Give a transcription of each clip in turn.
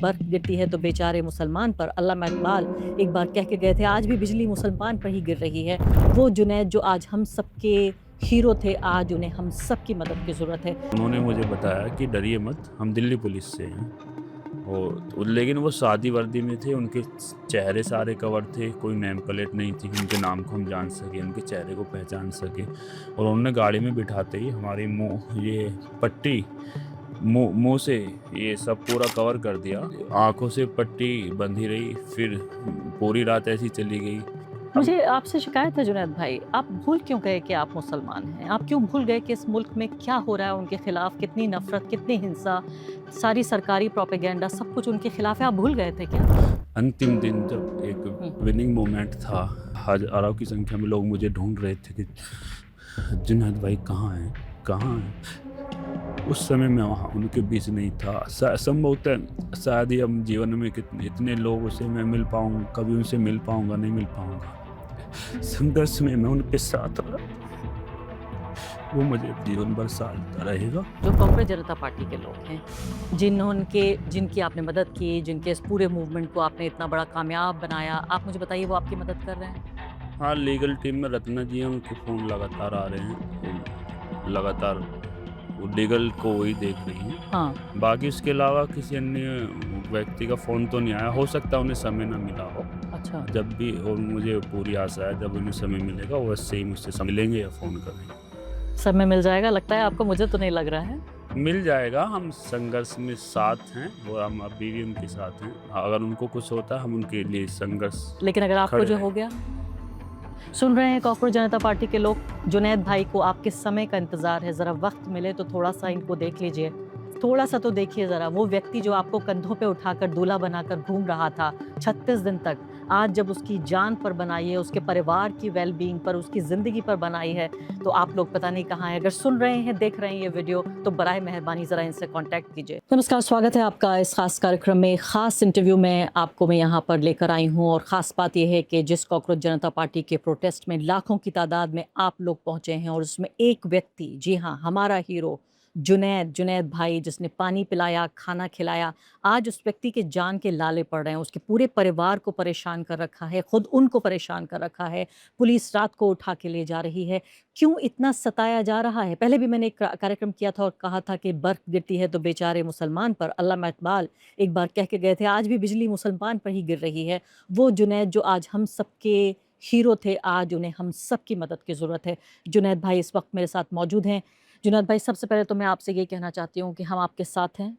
बर्फ गिरती है तो बेचारे मुसलमान पर। अल्लामा इकबाल एक बार कह के गए थे, आज भी बिजली मुसलमान पर ही गिर रही है। वो जुनैद जो आज हम सबके हीरो थे, आज उन्हें हम सबकी मदद की ज़रूरत है। उन्होंने मुझे बताया कि डरिए मत, हम दिल्ली पुलिस से हैं। लेकिन वो सादी वर्दी में थे, उनके चेहरे सारे कवर थे, कोई नेम प्लेट नहीं थी कि उनके नाम को हम जान सकें, उनके चेहरे को पहचान सकें। और उन्होंने गाड़ी में बिठाते ही हमारी मुँह ये पट्टी मुँह से ये सब पूरा कवर कर दिया। आँखों से पट्टी बंधी रही, फिर पूरी रात ऐसी चली गई। अब मुझे आपसे शिकायत है जुनैद भाई, आप भूल क्यों गए कि आप मुसलमान हैं? आप क्यों भूल गए कि इस मुल्क में क्या हो रहा है उनके खिलाफ? कितनी नफ़रत, कितनी हिंसा, सारी सरकारी प्रोपेगेंडा सब कुछ उनके खिलाफ है, आप भूल गए थे क्या? अंतिम दिन जब एक हुँ। विनिंग मोमेंट था, हज़ारों की संख्या में लोग मुझे ढूँढ रहे थे कि जुनैद भाई कहाँ हैं? कहाँ हैं? उस समय मैं वहाँ उनके बीच नहीं था। संभवतः शायद ही अब जीवन में कितने इतने लोगों से मैं मिल पाऊँ, कभी उनसे मिल पाऊँगा, नहीं मिल पाऊँगा। संघर्ष में मैं उनके साथ रहा, वो मुझे जीवन भर साथ रहेगा। जो कांग्रेस जनता पार्टी के लोग हैं, जिनकी आपने मदद की, जिनके इस पूरे मूवमेंट को आपने इतना बड़ा कामयाब बनाया, आप मुझे बताइए वो आपकी मदद कर रहे हैं? हाँ, लीगल टीम में रत्ना जी हैं, उनके फ़ोन लगातार आ रहे हैं। लगातार वो लीगल को वही देख रही हैं। हाँ। बाकी इसके अलावा किसी अन्य व्यक्ति का फ़ोन तो नहीं आया, हो सकता है उन्हें समय ना मिला हो। अच्छा। जब भी और मुझे पूरी आशा है जब उन्हें समय मिलेगा वो वैसे ही मुझसे मिलेंगे या फ़ोन करेंगे। समय मिल जाएगा लगता है आपको? मुझे तो नहीं लग रहा है। मिल जाएगा, हम संघर्ष में साथ हैं और हम अभी भी उनके साथ हैं। अगर उनको कुछ होता है हम उनके लिए संघर्ष लेकिन अगर आपको खड़े जो हो रहेंगे। गया? सुन रहे हैं कांग्रेस जनता पार्टी के लोग, जुनैद भाई को आपके समय का इंतज़ार है, ज़रा वक़्त मिले तो थोड़ा-सा इनको देख लीजिए। थोड़ा-सा तो देखिए ज़रा, वो व्यक्ति जो आपको कंधों पे उठाकर दूल्हा बनाकर घूम रहा था 36 दिन तक, आज जब उसकी जान पर बनाई है, उसके परिवार की वेल बीइंग पर, उसकी ज़िंदगी पर बनाई है, तो आप लोग पता नहीं कहाँ हैं। अगर सुन रहे हैं, देख रहे हैं ये वीडियो, तो बराए मेहरबानी ज़रा इनसे कॉन्टैक्ट कीजिए। नमस्कार, स्वागत है आपका इस ख़ास कार्यक्रम में। ख़ास इंटरव्यू में आपको मैं यहाँ पर लेकर आई हूँ और ख़ास बात ये है कि जिस कांग्रेस जनता पार्टी के प्रोटेस्ट में लाखों की तादाद में आप लोग पहुँचे हैं और उसमें एक व्यक्ति, जी हाँ, हमारा हीरो जुनैद भाई जिसने पानी पिलाया, खाना खिलाया, आज उस व्यक्ति के जान के लाले पड़ रहे हैं। उसके पूरे परिवार को परेशान कर रखा है, खुद उनको परेशान कर रखा है। पुलिस रात को उठा के ले जा रही है। क्यों इतना सताया जा रहा है? पहले भी मैंने एक कार्यक्रम किया था और कहा था कि बर्फ गिरती है तो बेचारे मुसलमान पर। अल्लामा इकबाल एक बार कह के गए थे, आज भी बिजली मुसलमान पर ही गिर रही है। वो जुनैद जो आज हम सबके हीरो थे, आज उन्हें हम सबकी मदद की ज़रूरत है। जुनैद भाई इस वक़्त मेरे साथ मौजूद हैं। जुनैद भाई, सबसे पहले तो मैं आपसे ये कहना चाहती हूँ कि हम आपके साथ हैं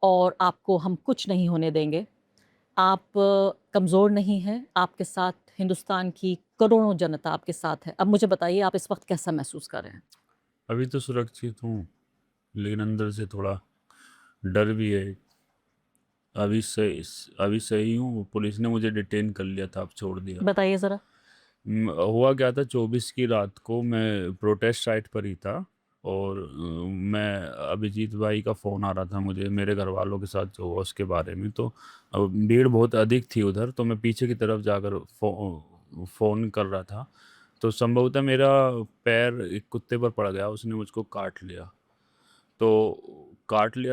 और आपको हम कुछ नहीं होने देंगे। आप कमज़ोर नहीं हैं, आपके साथ हिंदुस्तान की करोड़ों जनता आपके साथ है। अब मुझे बताइए आप इस वक़्त कैसा महसूस कर रहे हैं? अभी तो सुरक्षित हूँ, लेकिन अंदर से थोड़ा डर भी है। अभी सही हूँ, पुलिस ने मुझे डिटेन कर लिया था, अब छोड़ दिया। बताइए ज़रा। हुआ क्या था, 24 की रात को मैं प्रोटेस्ट साइट पर ही था और मैं अभिजीत भाई का फ़ोन आ रहा था मुझे मेरे घर वालों के साथ जो हुआ उसके बारे में। तो भीड़ बहुत अधिक थी उधर, तो मैं पीछे की तरफ जाकर फ़ोन कर रहा था। तो संभवतः मेरा पैर एक कुत्ते पर पड़ गया, उसने मुझको काट लिया।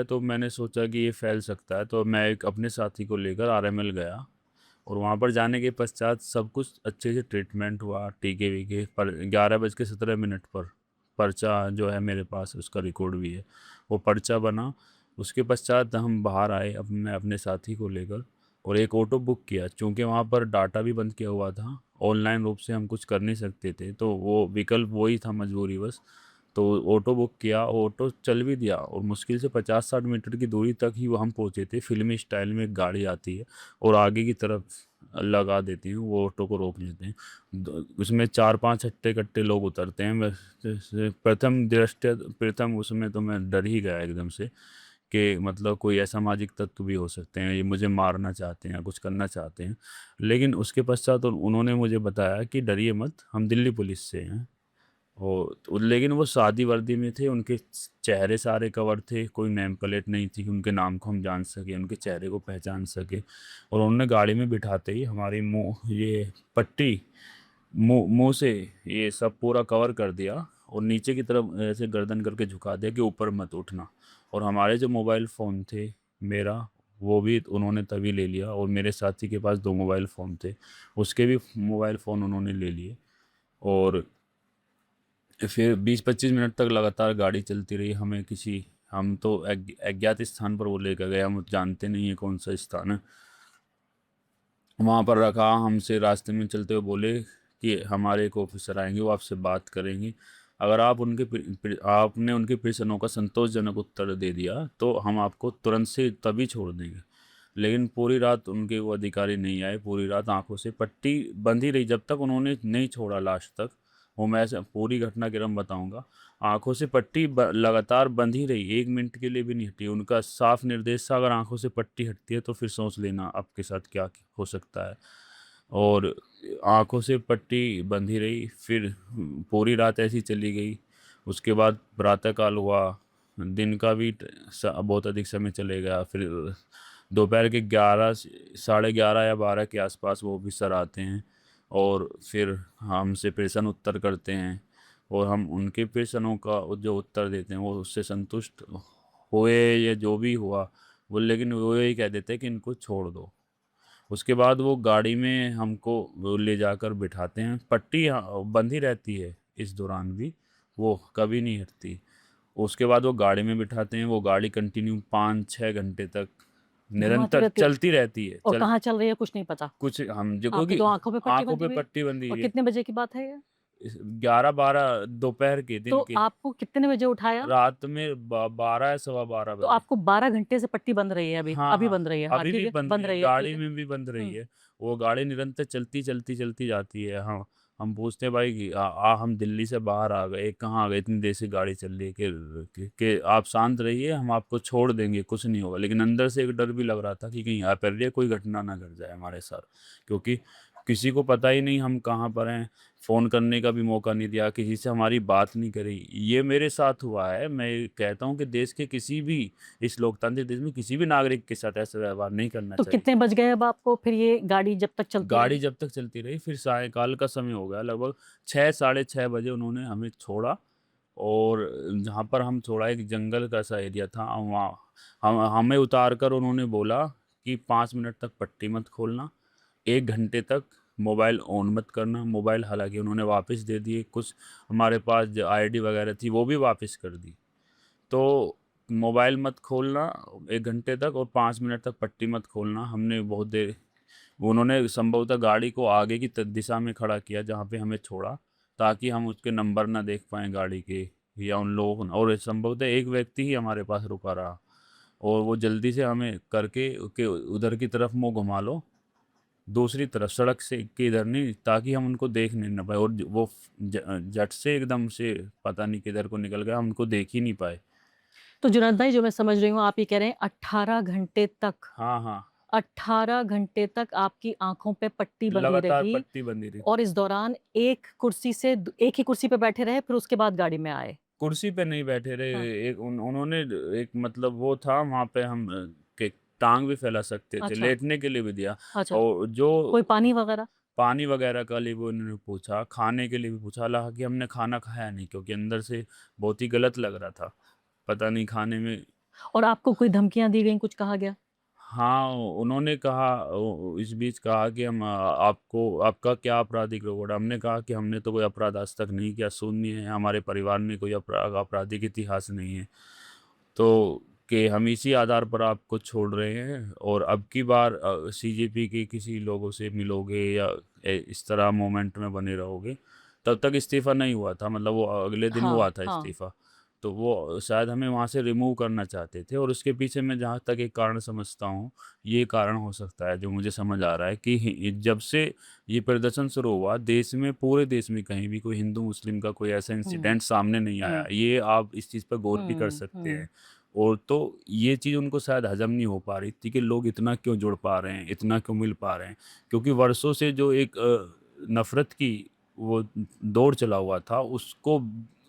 तो मैंने सोचा कि ये फैल सकता है, तो मैं एक अपने साथी को लेकर आरएमएल गया और वहाँ पर जाने के पश्चात सब कुछ अच्छे से ट्रीटमेंट हुआ, टीके-वीके पर 11:17 पर पर्चा जो है मेरे पास उसका रिकॉर्ड भी है, वो पर्चा बना। उसके पश्चात हम बाहर आए मैं अपने साथी को लेकर और एक ऑटो बुक किया। चूँकि वहाँ पर डाटा भी बंद किया हुआ था, ऑनलाइन रूप से हम कुछ कर नहीं सकते थे, तो वो विकल्प वही था मजबूरीवश। तो ऑटो बुक किया, ऑटो चल भी दिया और मुश्किल से 50-60 मीटर की दूरी तक ही वो हम पहुँचे थे। फ़िल्मी स्टाइल में एक गाड़ी आती है और आगे की तरफ लगा देती हैं, वो ऑटो को रोक लेते हैं। उसमें 4-5 हट्टे-कट्टे लोग उतरते हैं। प्रथम उसमें तो मैं डर ही गया एकदम से कि मतलब कोई असामाजिक तत्व भी हो सकते हैं, ये मुझे मारना चाहते हैं या कुछ करना चाहते हैं। लेकिन उसके पश्चात उन्होंने मुझे बताया कि डरिए मत, हम दिल्ली पुलिस से हैं। लेकिन वो सादी वर्दी में थे, उनके चेहरे सारे कवर थे, कोई नेम प्लेट नहीं थी कि उनके नाम को हम जान सकें, उनके चेहरे को पहचान सकें। और उन्होंने गाड़ी में बिठाते ही हमारी मुँह ये पट्टी मुँह से ये सब पूरा कवर कर दिया और नीचे की तरफ ऐसे गर्दन करके झुका दिया कि ऊपर मत उठना। और हमारे जो मोबाइल फ़ोन थे मेरा, वो भी उन्होंने तभी ले लिया। और मेरे साथी के पास 2 मोबाइल फ़ोन थे, उसके भी मोबाइल फ़ोन उन्होंने ले लिए। और फिर 20-25 मिनट तक लगातार गाड़ी चलती रही। हम तो अज्ञात स्थान पर वो लेकर गए, हम जानते नहीं हैं कौन सा स्थान है। वहाँ पर रखा, हमसे रास्ते में चलते हुए बोले कि हमारे एक ऑफिसर आएंगे, वो आपसे बात करेंगे। अगर आप आपने उनके प्रश्नों का संतोषजनक उत्तर दे दिया तो हम आपको तुरंत से तभी छोड़ देंगे। लेकिन पूरी रात उनके वो अधिकारी नहीं आए, पूरी रात आंखों से पट्टी बंधी रही जब तक उन्होंने नहीं छोड़ा लास्ट तक। वो मैं पूरी घटना क्रम बताऊंगा। आंखों से पट्टी लगातार बंधी रही, 1 मिनट के लिए भी नहीं हटी। उनका साफ निर्देश था, अगर आंखों से पट्टी हटती है तो फिर सोच लेना आपके साथ क्या हो सकता है। और आंखों से पट्टी बंधी रही, फिर पूरी रात ऐसी चली गई। उसके बाद प्रातःकाल हुआ, दिन का भी बहुत अधिक समय चले गया। फिर दोपहर के 11 साढ़े 11 या 12 के आसपास वो ऑफिसर आते हैं और फिर हमसे प्रश्न उत्तर करते हैं। और हम उनके प्रश्नों का जो उत्तर देते हैं वो उससे संतुष्ट हुए या जो भी हुआ वो, लेकिन वो यही कह देते हैं कि इनको छोड़ दो। उसके बाद वो गाड़ी में हमको वो ले जाकर बिठाते हैं। पट्टी बंधी रहती है इस दौरान भी, वो कभी नहीं हटती। उसके बाद वो गाड़ी में बिठाते हैं, वो गाड़ी कंटिन्यू 5-6 घंटे तक घुमाती निरंतर रहती है चलती रहती है। और कहाँ चल रही है कुछ नहीं पता। कुछ हम जो आपकी क्योंकि तो आंखों पे पट्टी आंखों बंधी पे हुई है। पट्टी बंधी और है। कितने बजे की बात है ये? 11-12 दोपहर के, तो दिन के, आपको कितने बजे उठाया? रात में 12 या सवा 12 तो बजे। आपको 12 घंटे से पट्टी बंद रही है अभी हाँ अभी हाँ, बंद रही है। हाँ अभी ठीक भी है, बंद रही बंद है, रही है, ठीक गाड़ी है। में भी बंद रही हम्म। है। वो गाड़ी निरंतर चलती चलती चलती जाती है। हाँ, हम पूछते हैं भाई कि हम दिल्ली से बाहर आ गए, कहाँ आ गए, इतनी देर से गाड़ी चल रही है कि आप शांत रहिए, हम आपको छोड़ देंगे, कुछ नहीं होगा। लेकिन अंदर से एक डर भी लग रहा था कि कहीं यहाँ पर कोई घटना ना घट जाए हमारे साथ, क्योंकि किसी को पता ही नहीं हम कहाँ पर हैं। फ़ोन करने का भी मौका नहीं दिया, किसी से हमारी बात नहीं करी। ये मेरे साथ हुआ है। मैं कहता हूँ कि देश के किसी भी, इस लोकतांत्रिक देश में किसी भी नागरिक के साथ ऐसा व्यवहार नहीं करना तो चाहिए। कितने बज गए अब आपको फिर ये गाड़ी जब तक चलती गाड़ी रही? जब तक चलती रही, फिर सायंकाल का समय हो गया, लगभग 6 साढ़े 6 बजे उन्होंने हमें छोड़ा। और जहाँ पर हम छोड़ा एक जंगल का सा एरिया था, वहाँ हमें उतार कर उन्होंने बोला कि 5 मिनट तक पट्टी मत खोलना, 1 घंटे तक मोबाइल ऑन मत करना। मोबाइल हालांकि उन्होंने वापस दे दिए, कुछ हमारे पास जो आईडी वगैरह थी वो भी वापस कर दी। तो मोबाइल मत खोलना 1 घंटे तक, और 5 मिनट तक पट्टी मत खोलना। हमने बहुत देर, उन्होंने संभवतः गाड़ी को आगे की दिशा में खड़ा किया जहाँ पे हमें छोड़ा, ताकि हम उसके नंबर ना देख पाएँ गाड़ी के, या उन लोगों को और संभवतः एक व्यक्ति ही हमारे पास रुका रहा। और वो जल्दी से हमें करके कि उधर की तरफ मुँह घुमा लो, दूसरी तरफ सड़क से के इधर नहीं, ताकि हम उनको देख नहीं ना पाए। और वो झट से एकदम से पता नहीं किधर को निकल गया, हम उनको देख ही नहीं पाए। तो जुनैद भाई, जो मैं समझ रही हूँ, आप ये कह रहे हैं 18 घंटे तक, हाँ हाँ, 18 घंटे तक आपकी आंखों पे पट्टी बंधी लगातार रही। पट्टी बंधी रही। और इस दौरान एक ही कुर्सी पे बैठे रहे, फिर उसके बाद गाड़ी में आए? कुर्सी पे नहीं बैठे रहे। हाँ। उन्होंने एक मतलब वो था वहाँ पे, हम के टांग भी फैला सकते थे, अच्छा। लेटने के लिए भी दिया। अच्छा। और जो कोई पानी वगैरह? पानी वगैरह का लिए वो उन्होंने पूछा, खाने के लिए भी पूछा। हालांकि हमने खाना खाया नहीं, क्योंकि अंदर से बहुत ही गलत लग रहा था, पता नहीं खाने में। और आपको कोई धमकियां दी गई, कुछ कहा गया? हाँ, उन्होंने कहा, इस बीच कहा कि हम आपको, आपका क्या आपराधिक रिकॉर्ड है। हमने कहा कि हमने तो कोई अपराध आज तक नहीं किया, शून्य है, हमारे परिवार में कोई आपराधिक इतिहास नहीं है। तो कि हम इसी आधार पर आपको छोड़ रहे हैं, और अब की बार सीजेपी के किसी लोगों से मिलोगे या इस तरह मोमेंट में बने रहोगे। तब तक इस्तीफ़ा नहीं हुआ था, मतलब वो अगले दिन हाँ, हुआ था हाँ। इस्तीफ़ा। तो वो शायद हमें वहाँ से रिमूव करना चाहते थे। और उसके पीछे मैं जहाँ तक एक कारण समझता हूँ, ये कारण हो सकता है जो मुझे समझ आ रहा है कि जब से ये प्रदर्शन शुरू हुआ, देश में, पूरे देश में कहीं भी कोई हिंदू मुस्लिम का कोई ऐसा हुँ, इंसिडेंट सामने नहीं आया। हुँ, ये आप इस चीज़ पर गौर भी कर हुँ, सकते हुँ। हैं। और तो ये चीज़ उनको शायद हज़म नहीं हो पा रही थी कि लोग इतना क्यों जुड़ पा रहे हैं, इतना क्यों मिल पा रहे हैं। क्योंकि वर्षों से जो एक नफ़रत की वो दौर चला हुआ था, उसको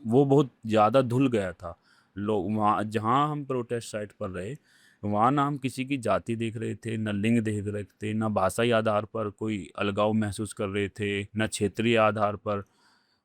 वो बहुत ज़्यादा धुल गया था। लोग वहाँ जहाँ हम प्रोटेस्ट साइट पर रहे, वहाँ ना हम किसी की जाति देख रहे थे, ना लिंग देख रहे थे, ना भाषाई आधार पर कोई अलगाव महसूस कर रहे थे, ना क्षेत्रीय आधार पर।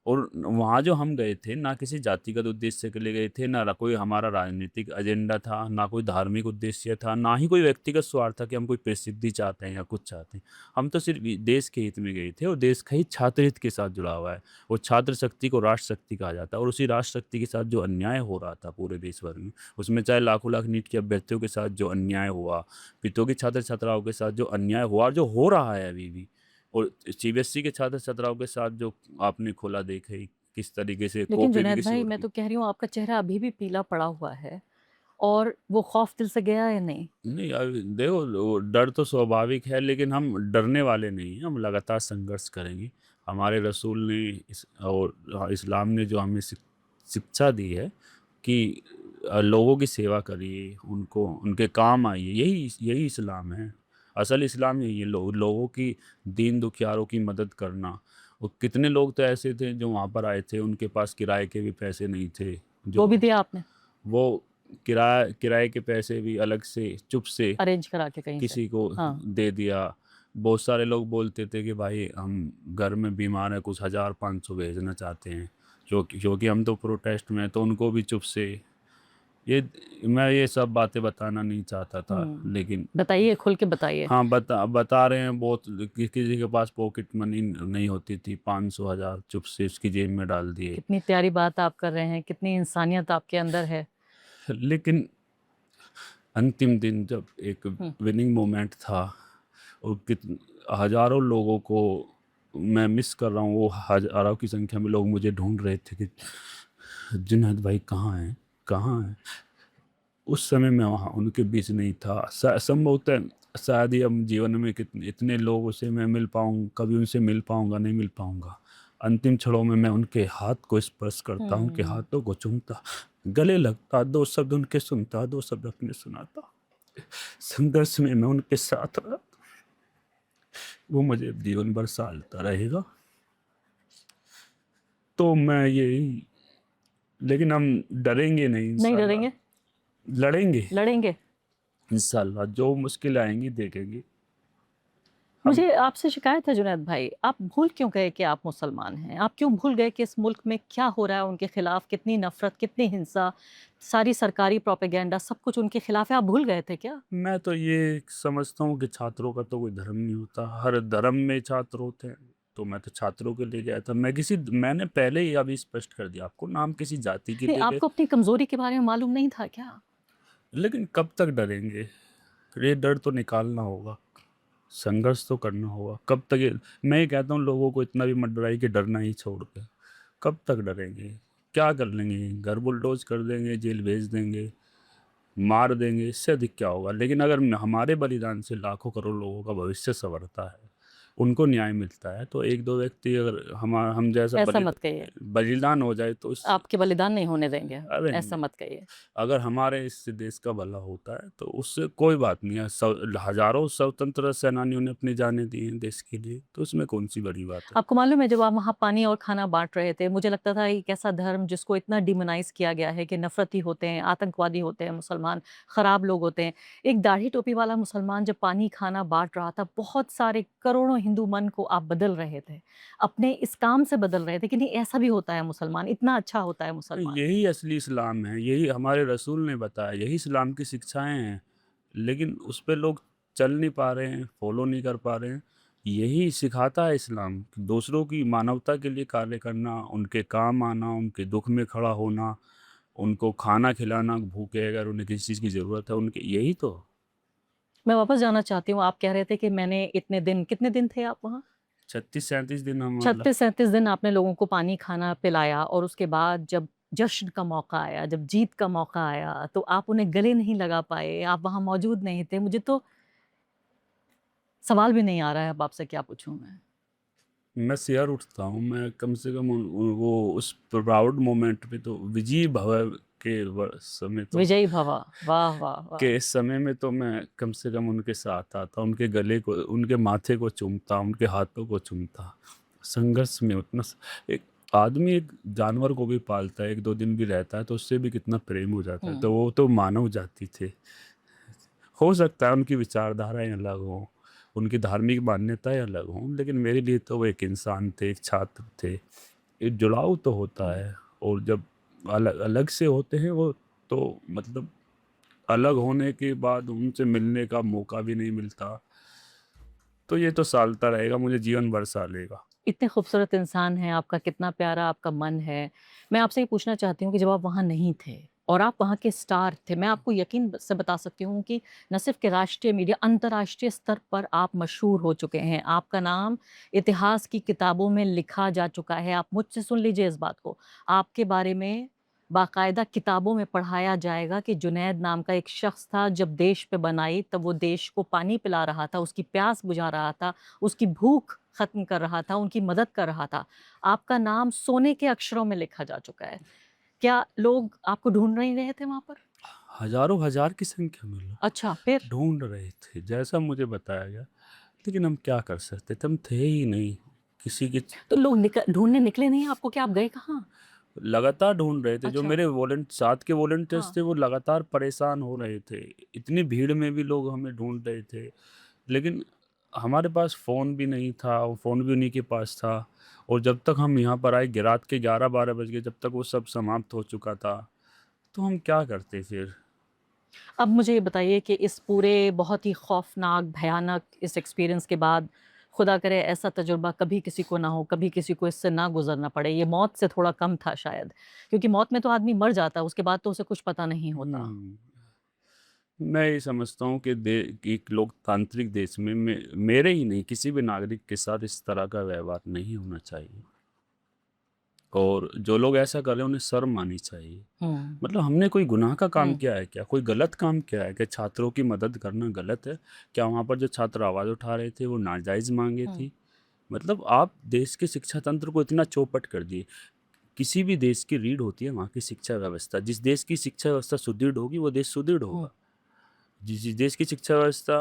और वहाँ जो हम गए थे, ना किसी जातिगत उद्देश्य के लिए गए थे, ना कोई हमारा राजनीतिक एजेंडा था, ना कोई धार्मिक उद्देश्य था, ना ही कोई व्यक्तिगत स्वार्थ था कि हम कोई प्रसिद्धि चाहते हैं या कुछ चाहते हैं। हम तो सिर्फ़ देश के हित में गए थे, और देश का ही छात्र हित के साथ जुड़ा हुआ है। और छात्र शक्ति को राष्ट्र शक्ति कहा जाता है, और उसी राष्ट्र शक्ति के साथ जो अन्याय हो रहा था पूरे देश भर में, उसमें चाहे लाखों लाख नीट के अभ्यर्थियों के साथ जो अन्याय हुआ, पितों के छात्र-छात्राओं के साथ जो अन्याय हुआ और जो हो रहा है अभी भी, और सीबीएसई के छात्र-छात्राओं के साथ जो आपने खोला देखा ही किस तरीके से लेकिन कॉपी भी जुनैद किसी भाई, और मैं की। तो कह रही हूँ आपका चेहरा अभी भी पीला पड़ा हुआ है, और वो खौफ दिल से गया या नहीं? नहीं, देखो वो डर तो स्वाभाविक है, लेकिन हम डरने वाले नहीं हैं, हम लगातार संघर्ष करेंगे। हमारे रसूल ने इस्लाम ने जो हमें शिक्षा दी है कि लोगों की सेवा करिए, उनको उनके काम आइए, यही यही इस्लाम है। असल इस्लाम यही है, लोगों की दीन दुखियारों की मदद करना। और कितने लोग तो ऐसे थे जो वहाँ पर आए थे, उनके पास किराए के भी पैसे नहीं थे, वो जो भी दिया आपने? वो किराए के पैसे भी अलग से चुप से अरेंज करा के कहीं से? किसी को हाँ। दे दिया। बहुत सारे लोग बोलते थे कि भाई हम घर में बीमार हैं, कुछ 1000-500 भेजना चाहते हैं, क्योंकि हम तो प्रोटेस्ट में हैं, तो उनको भी चुप से ये मैं ये सब बातें बताना नहीं चाहता था, लेकिन बताइए, खुल के बताइए। हाँ, बता रहे हैं। बहुत किसी के पास पॉकेट मनी नहीं होती थी, 500-1000 चुप से उसकी जेब में डाल दिए। कितनी प्यारी बात आप कर रहे हैं, कितनी इंसानियत आपके अंदर है। लेकिन अंतिम दिन जब एक हुँ। विनिंग मोमेंट था, और हज़ारों लोगों को मैं मिस कर रहा हूँ, वो हज़ारों की संख्या में लोग मुझे ढूँढ रहे थे कि जुनैद भाई कहाँ हैं? कहाँ हैं? उस समय मैं वहाँ उनके बीच नहीं था। संभवतः शायद ही अब जीवन में इतने लोगों से मैं मिल पाऊँ, कभी उनसे मिल पाऊँगा, नहीं मिल पाऊँगा। अंतिम क्षणों में मैं उनके हाथ को स्पर्श करता, उनके हाथों को चूमता, गले लगता, 2 शब्द उनके सुनता, 2 शब्द अपने सुनाता। संघर्ष में मैं उनके साथ रहा, वो मुझे जीवन भर सहारता रहेगा। तो मैं यही, लेकिन हम डरेंगे नहीं, नहीं इंशाल्लाह डरेंगे? लड़ेंगे। लड़ेंगे? इंशाल्लाह जो मुश्किल आएंगी देखेंगे हम। मुझे आपसे शिकायत है जुनैद भाई, आप भूल क्यों गए कि आप मुसलमान हैं? आप क्यों भूल गए कि इस मुल्क में क्या हो रहा है उनके खिलाफ, कितनी नफ़रत, कितनी हिंसा, सारी सरकारी प्रोपेगेंडा, सब कुछ उनके खिलाफ है, आप भूल गए थे क्या? मैं तो ये समझता हूँ कि छात्रों का तो कोई धर्म नहीं होता, हर धर्म में छात्र होते हैं। तो मैं तो छात्रों के लिए गया था, मैंने पहले ही अभी स्पष्ट कर दिया आपको, नाम किसी जाति के नहीं, लिए गए। आपको अपनी कमज़ोरी के बारे में मालूम नहीं था क्या? लेकिन कब तक डरेंगे? ये डर तो निकालना होगा, संघर्ष तो करना होगा। कब तक ये, मैं ये कहता हूँ लोगों को इतना भी मत डराइए कि डरना ही छोड़ दें। कब तक डरेंगे? क्या कर लेंगे? घर बुलडोज कर देंगे, जेल भेज देंगे, मार देंगे, इससे अधिक क्या होगा? लेकिन अगर हमारे बलिदान से लाखों करोड़ लोगों का भविष्य संवरता है, उनको न्याय मिलता है, तो 1-2 व्यक्ति अगर हम जैसा ऐसा मत कहिए। बलिदान हो जाए तो उस आपके बलिदान नहीं होने देंगे, अरे ऐसा नहीं, मत कहिए। अगर हमारे इससे देश का भला होता है तो उससे कोई बात नहीं है। हज़ारों स्वतंत्रता सेनानियों ने अपनी जानें दी हैं देश के लिए, तो उसमें कौन-सी बड़ी बात है? आपको मालूम है जब आप वहाँ पानी और खाना बाँट रहे थे, मुझे लगता था एक ऐसा धर्म जिसको इतना डिमोनाइज़ किया गया है कि नफ़रती होते हैं, आतंकवादी होते हैं मुसलमान, ख़राब लोग होते हैं। एक दाढ़ी टोपी वाला मुसलमान जब पानी खाना बाँट रहा था, बहुत सारे करोड़ों हिंदू मन को आप बदल रहे थे। अपने इस काम से बदल रहे थे कि नहीं, ऐसा भी होता है मुसलमान, इतना अच्छा होता है मुसलमान। यही असली इस्लाम है, यही हमारे रसूल ने बताया, यही इस्लाम की शिक्षाएँ हैं। लेकिन उस पे लोग चल नहीं पा रहे हैं, फ़ॉलो नहीं कर पा रहे हैं। यही सिखाता है इस्लाम कि दूसरों की मानवता के लिए कार्य करना, उनके काम आना, उनके दुःख में खड़ा होना, उनको खाना खिलाना, भूखे अगर उन्हें किसी चीज़ की ज़रूरत है, उनके यही तो। मैं वापस जाना चाहती हूँ, आप कह रहे थे कि मैंने इतने दिन, कितने दिन थे आप वहाँ? 36-37 दिन हम मतलब 36-37 दिन आपने लोगों को पानी, खाना पिलाया, और उसके बाद जब जश्न का मौका आया, जब जीत का मौका आया, तो आप उन्हें गले नहीं लगा पाए, आप वहाँ मौजूद नहीं थे। मुझे तो सवाल भी नहीं आ रहा है अब आपसे क्या पूछूँ मैं? मैं सियर उठता हूँ, मैं कम से कम वो उस प्राउड मोमेंट पे तो विजयी भव के समय तो विजयी भव, वाह, वाह, वाह! के समय में तो मैं कम से कम उनके साथ आता, उनके गले को, उनके माथे को चूमता, उनके हाथों को चूमता। संघर्ष में उतना एक आदमी एक जानवर को भी पालता है, 1-2 दिन भी रहता है, तो उससे भी कितना प्रेम हो जाता है। तो वो तो मानव जाति थे। हो सकता है उनकी विचारधाराएँ अलग हों, उनकी धार्मिक मान्यताएँ अलग हों, लेकिन मेरे लिए तो वो एक इंसान थे, एक छात्र थे। एक जुड़ाव तो होता है, और जब अलग अलग से होते हैं वो, तो मतलब अलग होने के बाद उनसे मिलने का मौका भी नहीं मिलता। तो ये तो सालता रहेगा, मुझे जीवन भर सालेगा। इतने खूबसूरत इंसान हैं, आपका कितना प्यारा आपका मन है। मैं आपसे ये पूछना चाहती हूँ कि जब आप वहाँ नहीं थे और आप वहाँ के स्टार थे, मैं आपको यकीन से बता सकती हूँ कि न सिर्फ़ कि राष्ट्रीय मीडिया, अंतर्राष्ट्रीय स्तर पर आप मशहूर हो चुके हैं। आपका नाम इतिहास की किताबों में लिखा जा चुका है। आप मुझसे सुन लीजिए इस बात को, आपके बारे में बाकायदा किताबों में पढ़ाया जाएगा कि जुनैद नाम का एक शख्स था, जब देश पे बनाई तब वो देश को पानी पिला रहा था, उसकी प्यास बुझा रहा था, उसकी भूख ख़त्म कर रहा था, उनकी मदद कर रहा था। आपका नाम सोने के अक्षरों में लिखा जा चुका है। क्या लोग आपको ढूँढ नहीं रहे थे वहाँ पर? हज़ारों हज़ार की संख्या में अच्छा, फिर? लोग ढूँढ रहे थे, जैसा मुझे बताया गया। लेकिन हम क्या कर सकते थे, हम थे ही नहीं। किसी की तो लोग ढूँढने निकले नहीं आपको, कि आप गए कहाँ? लगातार ढूँढ रहे थे, जो अच्छा, मेरे साथ के वॉलंटियर्स हाँ। थे वो लगातार परेशान हो रहे थे। इतनी भीड़ में भी लोग हमें ढूँढ रहे थे। लेकिन हमारे पास फ़ोन भी नहीं था, और फ़ोन भी उन्हीं के पास था, और जब तक हम यहाँ पर आए रात के 11-12 बज गए, जब तक वो सब समाप्त हो चुका था। तो हम क्या करते फिर? अब मुझे ये बताइए कि इस पूरे बहुत ही खौफ़नाक, भयानक इस एक्सपीरियंस के बाद, खुदा करे ऐसा तजुर्बा कभी किसी को ना हो, कभी किसी को इससे ना गुज़रना पड़े। ये मौत से थोड़ा कम था शायद, क्योंकि मौत में तो आदमी मर जाता है, उसके बाद तो उसे कुछ पता नहीं होता। हुँ। मैं ये समझता हूँ कि कि एक लोकतांत्रिक देश में मेरे ही नहीं, किसी भी नागरिक के साथ इस तरह का व्यवहार नहीं होना चाहिए, और जो लोग ऐसा कर रहे हैं उन्हें शर्म आनी चाहिए। हुँ, मतलब हमने कोई गुनाह का काम हुँ, किया है क्या? कोई गलत काम किया है क्या? छात्रों की मदद करना गलत है? क्या वहाँ पर जो छात्र आवाज़ उठा रहे थे वो नाजायज़ माँगे हुँ। थी? मतलब आप देश के शिक्षा तंत्र को इतना चौपट कर दिए। किसी भी देश की रीढ़ होती है वहाँ की शिक्षा व्यवस्था। जिस देश की शिक्षा व्यवस्था सुदृढ़ होगी, वो देश सुदृढ़ हुँ। होगा। जिस जिस देश की शिक्षा व्यवस्था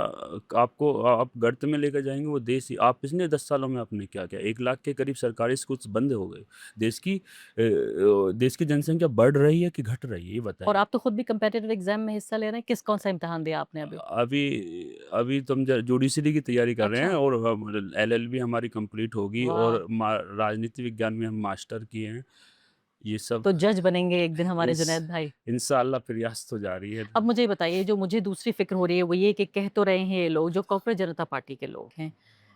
आपको आप गर्त में लेकर जाएँगे, वो देश ही आप पिछले 10 सालों में आपने क्या किया? 1 लाख के करीब सरकारी स्कूल्स बंद हो गए। देश की जनसँख्या बढ़ रही है कि घट रही है? ये और बताइए। आप तो खुद भी कम्पिटिटिव एग्ज़ाम में हिस्सा ले रहे हैं, किस कौन-सा इम्तिहान दिया आपने अभी? अभी अभी तो हम ज जुडिशरी की तैयारी कर रहे हैं, अच्छा, और हम एलएलबी हमारी कंप्लीट होगी, वाह! और राजनीति विज्ञान में हम मास्टर किए हैं। ये सब तो जज बनेंगे एक दिन हमारे इस जुनैद भाई। इंशाअल्लाह प्रयास तो जारी है। अब मुझे ये बताइए, जो मुझे दूसरी फ़िक्र हो रही है वो ये कि कह तो रहे हैं ये लोग, जो कॉकरोच जनता पार्टी के लोग हैं,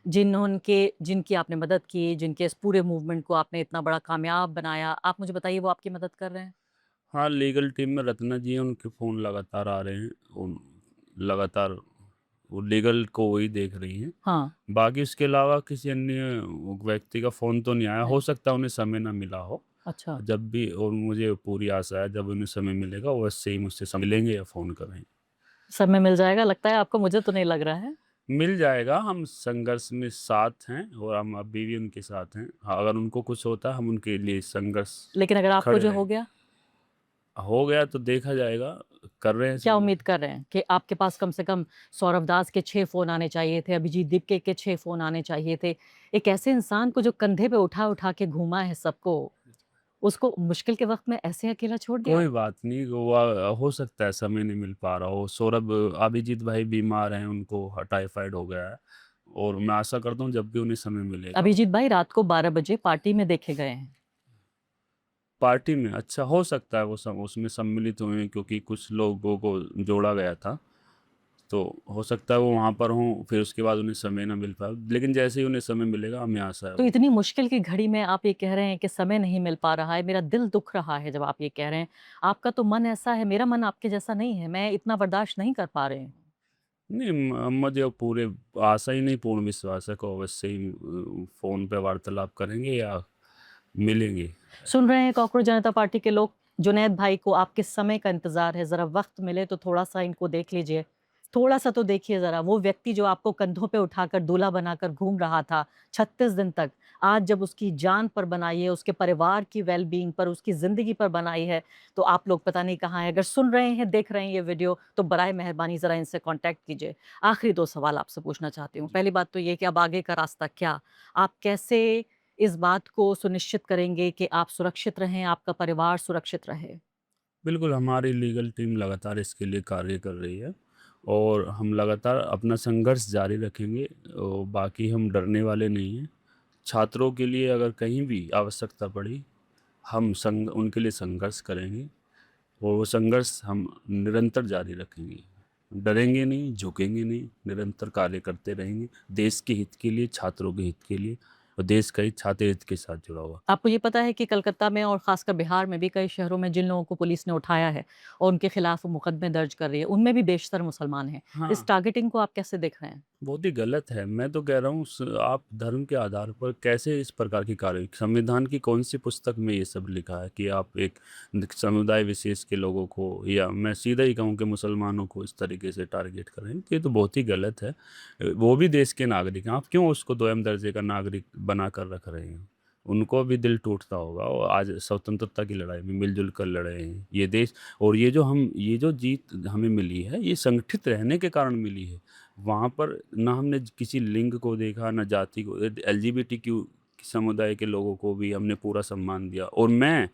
जिनकी आपने मदद की, जिनके इस पूरे मूवमेंट को आपने इतना बड़ा कामयाब बनाया, आप मुझे बताइए वो आपकी मदद कर रहे हैं? हाँ, लीगल टीम में रत्ना जी हैं, उनके फ़ोन लगातार आ रहे हैं। उन लगातार वो लीगल को वही देख रही हैं। हाँ, बाकी उसके अलावा किसी अन्य व्यक्ति का फ़ोन तो नहीं आया। हो नहीं, सकता है उन्हें समय ना मिला हो। अच्छा। जब भी, और मुझे पूरी आशा है जब उन्हें समय मिलेगा, वो वैसे ही मुझसे मिलेंगे या फ़ोन करेंगे। सब में मिल जाएगा लगता है आपको? मुझे तो नहीं लग रहा है। मिल जाएगा, हम संघर्ष में साथ हैं, और हम अभी भी उनके साथ हैं। हाँ, अगर उनको कुछ होता है, हम उनके लिए संघर्ष लेकिन अगर आपको खड़े जो हो रहेंगे। गया, हो गया तो देखा जाएगा, कर रहे हैं क्या संघर्ष। उम्मीद कर रहे हैं कि आपके पास कम से कम सौरव दास के 6 फ़ोन आने चाहिए थे, अभिजीत दीपके के 6 फ़ोन आने चाहिए थे। एक ऐसे इंसान को जो कंधे पे उठा-उठा के घूमा है सबको, उसको मुश्किल के वक़्त में ऐसे अकेला छोड़ दिया? कोई बात नहीं, वो हो सकता है समय नहीं मिल पा रहा हो। सौरभ अभिजीत भाई बीमार हैं, उनको टाइफाइड हो गया है, और मैं आशा करता हूँ जब भी उन्हें समय मिलेगा। अभिजीत भाई रात को 12 बजे पार्टी में देखे गए हैं। पार्टी में अच्छा हो सकता है वो उसमें सम्मिलित हुए हैं, क्योंकि कुछ लोगों को जोड़ा गया था। तो हो सकता है वो वहाँ पर हों, फिर उसके बाद उन्हें समय ना मिल पाए। लेकिन जैसे ही उन्हें समय मिलेगा, हमें आशा है तो वो। इतनी मुश्किल की घड़ी में आप ये कह रहे हैं कि समय नहीं मिल पा रहा है, मेरा दिल दुख रहा है जब आप ये कह रहे हैं। आपका तो मन ऐसा है, मेरा मन आपके जैसा नहीं है, मैं इतना बर्दाश्त नहीं कर पा रही हूँ। नहीं, मुझे पूरे आशा ही नहीं, पूर्ण विश्वास है कि अवश्य ही फ़ोन पे वार्तालाप करेंगे या मिलेंगे। सुन रहे हैं कॉकरोच जनता पार्टी के लोग, जुनैद भाई को आप किस समय का इंतज़ार है? ज़रा वक़्त मिले तो थोड़ा-सा इनको देख लीजिए। थोड़ा-सा तो देखिए ज़रा, वो व्यक्ति जो आपको कंधों पे उठाकर दूल्हा बनाकर घूम रहा था 36 दिन तक, आज जब उसकी जान पर बनाई है, उसके परिवार की वेल-बीइंग पर, उसकी ज़िंदगी पर बनाई है, तो आप लोग पता नहीं कहाँ हैं। अगर सुन रहे हैं, देख रहे हैं ये वीडियो, तो बराए मेहरबानी ज़रा इनसे कॉन्टैक्ट कीजिए। आखिरी 2 सवाल आपसे पूछना चाहती हूँ। जी। पहली बात तो ये कि अब आगे का रास्ता क्या? आप कैसे इस बात को सुनिश्चित करेंगे कि आप सुरक्षित रहें, आपका परिवार सुरक्षित रहे? बिल्कुल, हमारी लीगल टीम लगातार इसके लिए कार्य कर रही है, और हम लगातार अपना संघर्ष जारी रखेंगे, और बाकी हम डरने वाले नहीं हैं। छात्रों के लिए अगर कहीं भी आवश्यकता पड़ी, हम उनके लिए संघर्ष करेंगे और वो संघर्ष हम निरंतर जारी रखेंगे। डरेंगे नहीं, झुकेंगे नहीं, निरंतर कार्य करते रहेंगे देश के हित के लिए, छात्रों के हित के लिए, और देश का हित छात्र हित के साथ जुड़ा हुआ। आपको ये पता है कि कलकत्ता में और ख़ासकर बिहार में भी कई शहरों में जिन लोगों को पुलिस ने उठाया है और उनके खिलाफ मुकदमे दर्ज कर रही है, उनमें भी बेशतर मुसलमान हैं। हाँ, इस टारगेटिंग को आप कैसे देख रहे हैं? बहुत ही गलत है। मैं तो कह रहा हूँ आप धर्म के आधार पर कैसे इस प्रकार की कार्रवाई, संविधान की कौन सी पुस्तक में ये सब लिखा है कि आप एक समुदाय विशेष के लोगों को, या मैं सीधा ही कहूँ कि मुसलमानों को इस तरीके से टारगेट करें, ये तो बहुत ही गलत है। वो भी देश के नागरिक हैं, आप क्यों उसको दोयम दर्जे का नागरिक बना कर रख रहे हैं? उनको भी दिल टूटता होगा, और आज स्वतंत्रता की लड़ाई में मिलजुल कर लड़े हैं ये देश। और ये जो जीत हमें मिली है, ये संगठित रहने के कारण मिली है। वहाँ पर ना हमने किसी लिंग को देखा, ना जाति को, एलजीबीटीक्यू समुदाय के लोगों को भी हमने पूरा सम्मान दिया, और मैं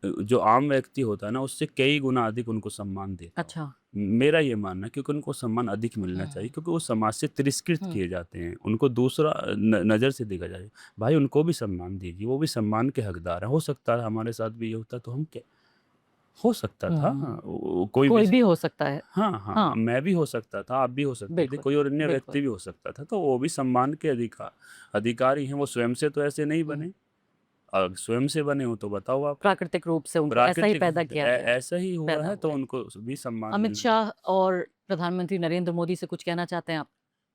जो आम व्यक्ति होता है ना, उससे कई गुना अधिक उनको सम्मान देता हूँ। अच्छा। मेरा ये मानना है, क्योंकि उनको सम्मान अधिक मिलना चाहिए, क्योंकि वो समाज से तिरस्कृत हुँ। किए जाते हैं, उनको दूसरा नज़र से देखा जाए। भाई उनको भी सम्मान दीजिए, वो भी सम्मान के हकदार हैं। हो सकता है हमारे साथ भी ये होता तो हम क्या, हो सकता था, हुँ। कोई भी, कोई भी हो सकता है। हाँ, हाँ, हाँ, मैं भी हो सकता था, आप भी हो सकते थे, बिल्कुल, कोई और अन्य बिल्कुल। व्यक्ति भी हो सकता था, तो वो भी सम्मान के अधिकारी हैं। वो स्वयं से तो ऐसे नहीं हुँ। बने। स्वयं से बने हो तो बताओ आप। प्राकृतिक रूप से उनको ऐसा ही प्राकृतिक पैदा किया गया है, ऐसा ही हुआ पैदा है, तो हुए हैं। उनको भी सम्मान अमित मिलना चाहिए। शाह और प्रधानमंत्री नरेंद्र मोदी से कुछ कहना चाहते हैं आप?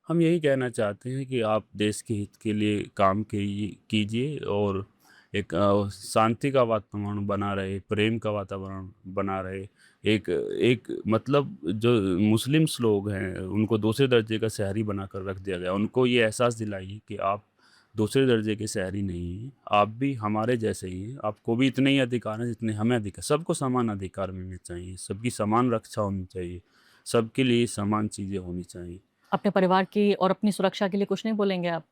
हम यही कहना चाहते हैं कि आप देश के हित के लिए काम कीजिए, और एक शांति का वातावरण बना रहे, प्रेम का वातावरण बना रहे। एक एक मतलब जो मुस्लिम्स लोग हैं, उनको दूसरे दर्जे का शहरी बनाकर रख दिया गया। उनको ये एहसास दिलाइए कि आप दूसरे दर्जे के शहरी नहीं हैं, आप भी हमारे जैसे ही हैं। आपको भी इतने ही अधिकार हैं जितने हमें अधिकार। सबको समान अधिकार मिलने चाहिए, सबकी समान रक्षा होनी चाहिए, सबके लिए समान चीज़ें होनी चाहिए। अपने परिवार की और अपनी सुरक्षा के लिए कुछ नहीं बोलेंगे आप?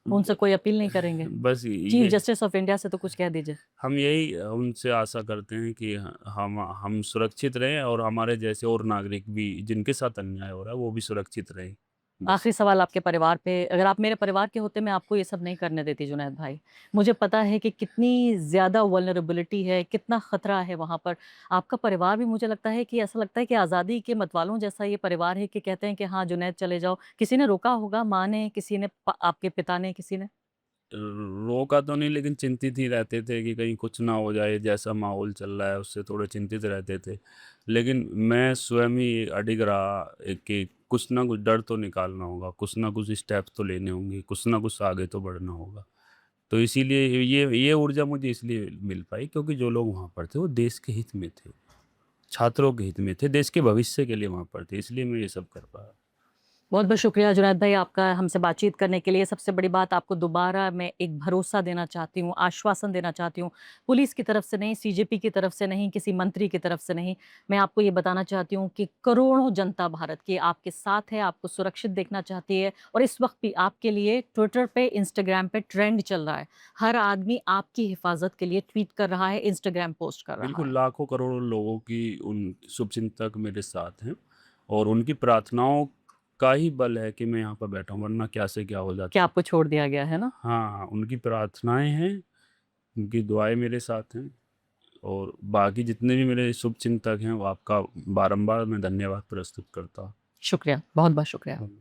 उनसे कोई अपील नहीं करेंगे? बस चीफ ये जस्टिस ऑफ इंडिया से तो कुछ कह दीजिए। हम यही उनसे आशा करते हैं कि हम सुरक्षित रहें, और हमारे जैसे और नागरिक भी जिनके साथ अन्याय हो रहा है वो भी सुरक्षित रहें। बस। आखिरी सवाल आपके परिवार पे, अगर आप मेरे परिवार के होते मैं आपको ये सब नहीं करने देती जुनैद भाई। मुझे पता है कि कितनी ज़्यादा वल्नरेबिलिटी है, कितना ख़तरा है वहाँ पर। आपका परिवार भी मुझे लगता है कि ऐसा लगता है कि आज़ादी के मतवालों जैसा ये परिवार है कि कहते हैं कि हाँ, जुनैद चले जाओ। किसी ने रोका होगा, माँ ने, किसी ने, प आपके पिता ने, किसी ने? रोका तो नहीं, लेकिन चिंतित ही रहते थे कि कहीं कुछ ना हो जाए, जैसा माहौल चल रहा है उससे थोड़े चिंतित रहते थे। लेकिन मैं स्वयं ही अडिग रहा कि कुछ ना कुछ डर तो निकालना होगा, कुछ ना कुछ स्टेप तो लेने होंगे, कुछ ना कुछ आगे तो बढ़ना होगा। तो इसीलिए ये ऊर्जा मुझे इसलिए मिल पाई, क्योंकि जो लोग वहाँ पर थे वो देश के हित में थे, छात्रों के हित में थे, देश के भविष्य के लिए वहाँ पर थे, इसलिए मैं ये सब कर पाया। बहुत-बहुत शुक्रिया जुनैद भाई आपका हमसे बातचीत करने के लिए। सबसे बड़ी बात आपको दोबारा मैं एक भरोसा देना चाहती हूँ, आश्वासन देना चाहती हूँ। पुलिस की तरफ से नहीं, सीजेपी की तरफ से नहीं, किसी मंत्री की तरफ से नहीं। मैं आपको ये बताना चाहती हूँ कि करोड़ों जनता भारत की आपके साथ है, आपको सुरक्षित देखना चाहती है और इस वक़्त भी आपके लिए ट्विटर पे, इंस्टाग्राम पे ट्रेंड चल रहा है। हर आदमी आपकी हिफाज़त के लिए ट्वीट कर रहा है, इंस्टाग्राम पोस्ट कर रहा बिल्कुल, है। लाखों करोड़ों लोगों की उन शुभचिंतक मेरे साथ हैं, और उनकी प्रार्थनाओं का ही बल है कि मैं यहाँ पर बैठा हूँ, वरना क्या से क्या हो क्या जाता। आपको छोड़ दिया गया है ना? हाँ, उनकी प्रार्थनाएँ हैं, उनकी दुआएँ मेरे साथ हैं, और बाकी जितने भी मेरे शुभचिंतक हैं, वो आपका बारंबार मैं धन्यवाद प्रस्तुत करता शुक्रिया, बहुत-बहुत शुक्रिया। हूँ।